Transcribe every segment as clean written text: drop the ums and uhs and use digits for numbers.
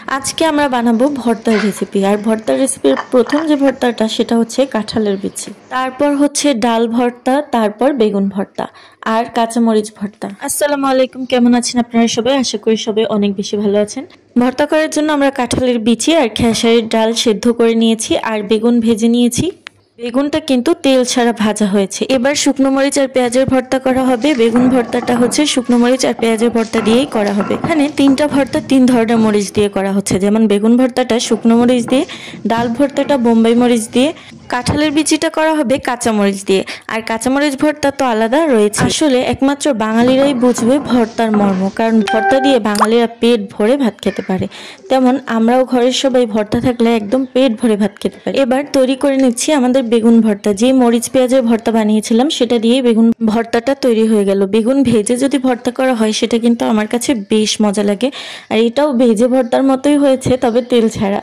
আজকে আমরা বানাবো ভর্তার রেসিপি। আর ভর্তার রেসিপির প্রথম যে ভর্তাটা সেটা হচ্ছে কাঁঠালের বিচি, তারপর হচ্ছে ডাল ভর্তা, তারপর বেগুন ভর্তা আর কাঁচামরিচ ভর্তা। আসসালামু আলাইকুম, কেমন আছেন আপনারা সবাই? আশা করি সবাই অনেক বেশি ভালো আছেন। ভর্তা করার জন্য আমরা কাঁঠালের বিচি আর খেসারির ডাল সেদ্ধ করে নিয়েছি আর বেগুন ভেজে নিয়েছি। বেগুনটা কিন্তু তেল ছাড়া ভাজা হয়েছে। এবার শুকনো মরিচ আর পেঁয়াজের ভর্তা করা হবে। বেগুন ভর্তাটা হচ্ছে শুকনো মরিচ আর পেঁয়াজের ভর্তা দিয়েই করা হবে। এখানে তিনটা ভর্তা তিন ধরনের মরিচ দিয়ে করা হচ্ছে, যেমন বেগুন ভর্তাটা শুকনো মরিচ দিয়ে, ডাল ভর্তাটা বোম্বাই মরিচ দিয়ে, কাঁঠালের বিচিটা করা হবে কাঁচামরিচ দিয়ে। আর কাঁচামরিচ ভর্তা তো আলাদা রয়েছে। আসলে একমাত্র বাঙালিরাই বুঝবে ভর্তার মর্ম, কারণ ভর্তা দিয়ে বাঙালিরা পেট ভরে ভাত খেতে পারে। তেমন আমরাও ঘরের সবাই ভর্তা থাকলে একদম পেট ভরে ভাত খেতে পারি। এবার তৈরি করে নিচ্ছি আমাদের বেগুন ভর্তা। যে মরিচ পেঁয়াজের ভর্তা বানিয়েছিলাম সেটা দিয়ে বেগুন ভর্তাটা তৈরি হয়ে গেল। বেগুন ভেজে যদি ভর্তা করা হয় সেটা কিন্তু আমার কাছে বেশ মজা লাগে। আর এটাও ভেজে ভর্তার মতোই হয়েছে, তবে তেল ছাড়া।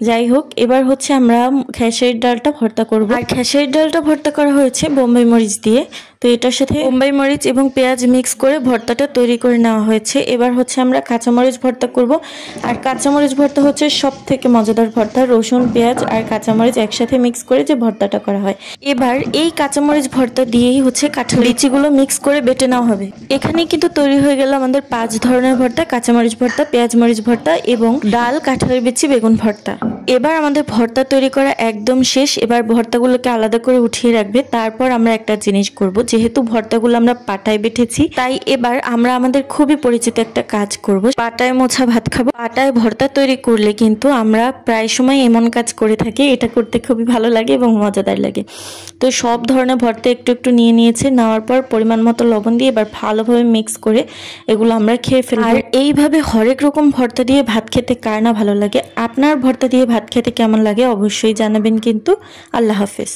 যাই হোক, এবার হচ্ছে আমরা খেসারির ডালটা ভর্তা করব। আর খেসারির ডালটা ভর্তা করা হয়েছে বোম্বাই মরিচ দিয়ে। তো এটার সাথে বোম্বাই মরিচ এবং পেঁয়াজ মিক্স করে ভর্তাটা তৈরি করে নেওয়া হয়েছে। এবার হচ্ছে আমরা কাঁচামরিচ ভর্তা করব। আর কাঁচামরিচ ভর্তা হচ্ছে সব থেকে মজাদার ভর্তা। রসুন, পেঁয়াজ আর কাঁচামরিচ একসাথে মিক্স করে যে ভর্তাটা করা হয়। এবার এই কাঁচামরিচ ভর্তা দিয়েই হচ্ছে কাঁঠাল লিচিগুলো মিক্স করে বেটে নেওয়া হবে। এখানে কিন্তু তৈরি হয়ে গেল আমাদের 5 ধরনের ভর্তা: কাঁচামরিচ ভর্তা, পেঁয়াজ মরিচ ভর্তা এবং ডাল, কাঁঠালের বিচি, বেগুন ভর্তা। এবার আমাদের ভর্তা তৈরি করা একদম শেষ। এবার ভর্তাগুলোকে আলাদা করে উঠিয়ে রাখবে। তারপর আমরা একটা জিনিস করব, যেহেতু ভর্তাগুলো আমরা পাটায় বেটেছি, তাই এবার আমরা আমাদের খুবই পরিচিত একটা কাজ করব। পাটায় মোছা ভাত খাবো। পাটায় ভর্তা তৈরি করলে কিন্তু আমরা প্রায় সময় এমন কাজ করে থাকি, এটা করতে খুবই ভালো লাগে এবং মজাদার লাগে। তো সব ধরনের ভর্তা একটু একটু নিয়ে নিয়েছে। নেওয়ার পর পরিমাণ মতো লবণ দিয়ে এবার ভালোভাবে মিক্স করে এগুলো আমরা খেয়ে ফেলবো। আর এইভাবে হরেক রকম ভর্তা দিয়ে ভাত খেতে কার না ভালো লাগে। আপনার ভর্তা দিয়ে ভাত খেতে কেমন লাগে অবশ্যই জানাবেন কিন্তু। আল্লাহ হাফেজ।